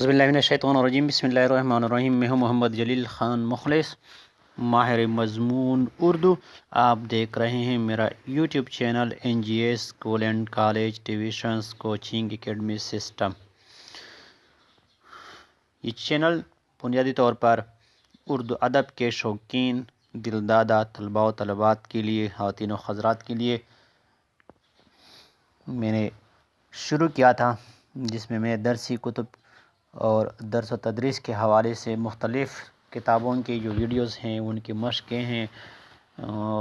अज़बिल्लाहिमिनश्शैतानिर्रजीम बिस्मिल्लाहिर्रहमानिर्रहीम। मैं हूँ मोहम्मद जलील ख़ान मुखलिस, माहिर मज़मून उर्दू। आप देख रहे हैं मेरा YouTube channel NGS school and college tuitions coaching academy system. ये चैनल बुनियादी तौर पर उर्दू अदब के शौकीन दिलदादा तलबा व तलबात के लिए, ख़वातीन व हज़रात के लिए मैंने शुरू किया था, जिसमें मैं दरसी कुतुब और दर्स व तदरीस के हवाले से मुख्तलिफ़ किताबों के जो वीडियोज़ हैं, उनकी मशक़ें हैं,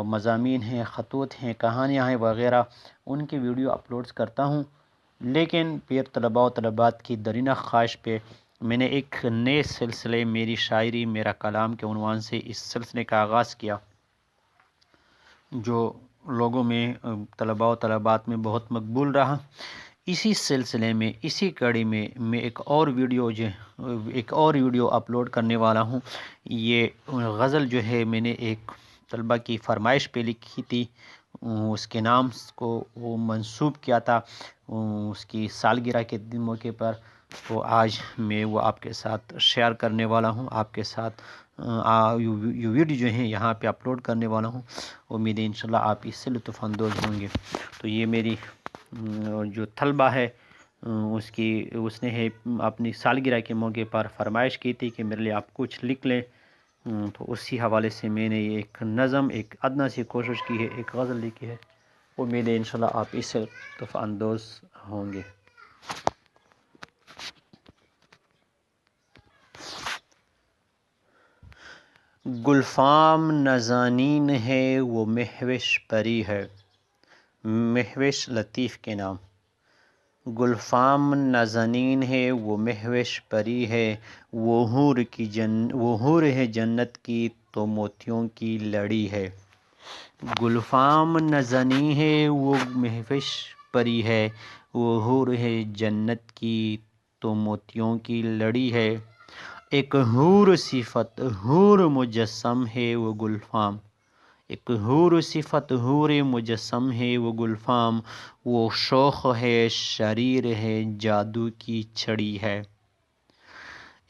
मज़ामीन हैं, ख़तूत हैं, कहानियाँ हैं वग़ैरह, उनकी वीडियो अपलोड्स करता हूँ। लेकिन फिर तलबा व तलबात की दरीना ख़्वाहिश पे मैंने एक नए सिलसिले मेरी शायरी मेरा कलाम के उन्वान से इस सिलसिले का आगाज़ किया, जो लोगों में तलबा व तलबात में बहुत मकबूल रहा। इसी सिलसिले में, इसी कड़ी में मैं एक और वीडियो अपलोड करने वाला हूँ। ये गज़ल जो है मैंने एक तलबा की फरमाइश पे लिखी थी, उसके नाम को वो मंसूब किया था उसकी सालगिरह के मौके पर। तो आज मैं वो आपके साथ शेयर करने वाला हूँ, आपके साथ ये वीडियो जो है यहाँ पे अपलोड करने वाला हूँ। उम्मीद है इंशाल्लाह आप इससे लुत्फ़ अंदोज़ होंगे। तो ये मेरी जो तलबा है उसने है अपनी सालगिरह के मौके पर फरमाइश की थी कि मेरे लिए आप कुछ लिख लें। तो उसी हवाले से मैंने एक नज़म, एक अदना सी कोशिश की है, एक गज़ल लिखी है। उम्मीद है इंशाल्लाह आप इससे लुत्फ़ अंदोज़ होंगे। गुलफाम नज़ानीन है वो महविश परी है, महविश लतीफ़ के नाम। गुलफाम नज़ानीन है वो महविश परी है, वो हूर है जन्नत की तो मोतियों की लड़ी है। गुलफाम नज़ानी है वो महविश परी है, वो हूर है जन्नत की तो मोतियों की लड़ी है। एक हूर सिफत हूर मुजस्सम है वो गुलफाम, एक हूर सिफत हूर मुजस्सम है वो गुलफाम, वो शोख है शरीर है जादू की छड़ी है।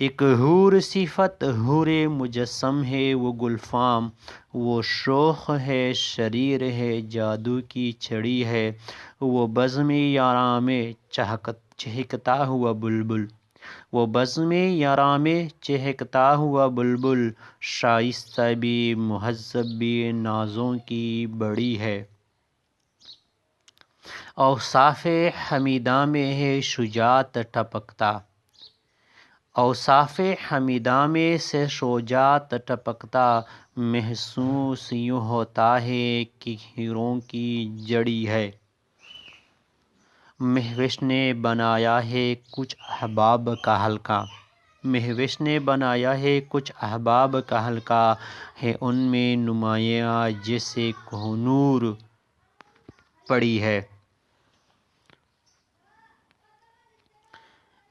एक हूर सिफत हूर मुजस्सम है वो गुलफाम, वो शोख है शरीर है जादू की छड़ी है। वो बज़्म यारा में चहकता हुआ बुलबुल, वो बज़्म यारा में चहकता हुआ बुलबुल, शाइस्ता भी मुहज़्ज़ब भी नाज़ों की बड़ी है। औसाफ़े हमीदा में है शुजात टपकता, औसाफ़े हमीदा में से शुजात टपकता, महसूस यूँ होता है कि हीरों की जड़ी है। महविश ने बनाया है कुछ अहबाब का हल्का, महविश ने बनाया है कुछ अहबाब का हल्का, है उनमें नुमायाँ जैसे कोहनूर पड़ी है।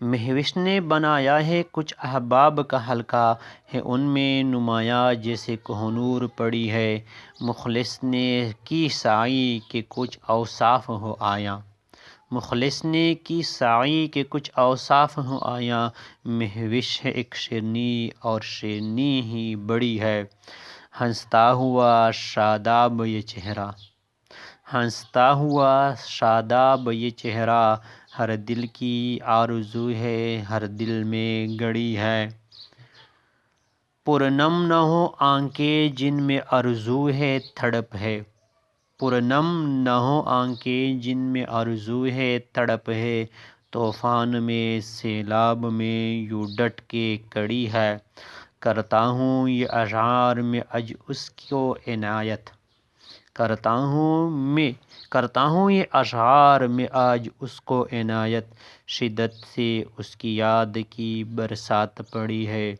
महविश ने बनाया है कुछ अहबाब का हल्का, है उनमें नुमायाँ जैसे कोहनूर पड़ी है। मुखलिस ने की साई के कुछ औसाफ हो आया, मुखलिस ने की साई के कुछ औसाफ हो आया, महविश है एक शेरनी और शेरनी ही बड़ी है। हंसता हुआ शादाब ये चेहरा, हंसता हुआ शादाब ये चेहरा, हर दिल की आरज़ू है हर दिल में गड़ी है। पुरनम न हो आंखें जिनमें आरज़ू है तड़प है, पुरनम न हो आंखें जिनमें आरज़ू है तड़प है, तूफ़ान में सैलाब में यूँ डट के कड़ी है। करता हूँ ये अशार में अज उसको इनायत, करता हूँ ये अशार में आज उसको इनायत, शिद्दत से उसकी याद की बरसात पड़ी है।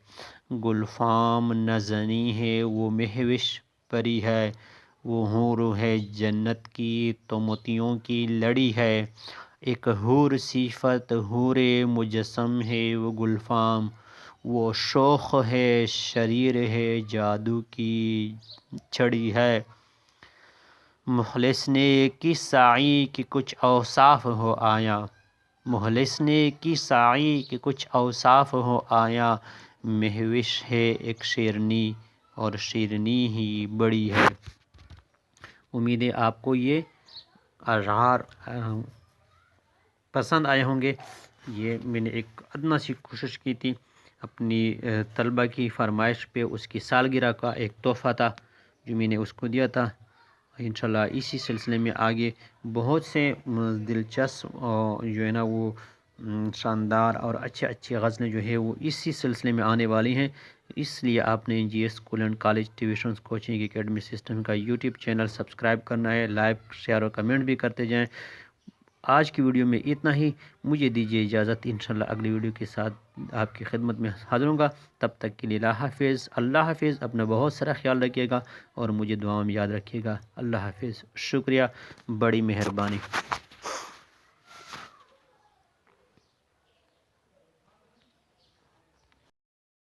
गुलफाम नज़नी है वो महविश परी है, वो हूर है जन्नत की तो मोतियों की लड़ी है। एक हूर सिफत हूर मुजस्सम है वो गुलफाम, वो शोख है शरीर है जादू की छड़ी है। मुखलिस ने की साई की कुछ औसाफ हो आया, مخلصنے کی سعی کے کچھ اوصاف ہو آیا، مہوش ہے ایک شیرنی اور شیرنی ہی بڑی ہے۔ امید ہے آپ کو یہ اشعار پسند آئے ہوں گے۔ یہ میں نے ایک ادنا سی کوشش کی تھی، اپنی طلبہ کی فرمائش پہ اس کی سالگرہ کا ایک تحفہ تھا جو میں نے اس کو دیا تھا۔ انشاءاللہ اسی سلسلے میں آگے بہت سے دلچسپ جو ہے نا وہ شاندار اور اچھے غزلیں جو ہے وہ اسی سلسلے میں آنے والی ہیں۔ اس لیے آپ نے G S school and college tuitions coaching academy system کا یوٹیوب چینل سبسکرائب کرنا ہے، لائک شیئر اور کمنٹ بھی کرتے جائیں۔ آج کی ویڈیو میں اتنا ہی، مجھے دیجیے اجازت، انشاءاللہ اگلی ویڈیو کے ساتھ آپ کی خدمت میں حاضر ہوں گا۔ تب تک کے لیے اللہ حافظ، اللہ حافظ، اپنا بہت سارا خیال رکھیے گا اور مجھے دعاؤں میں یاد رکھیے گا۔ اللہ حافظ، شکریہ، بڑی مہربانی۔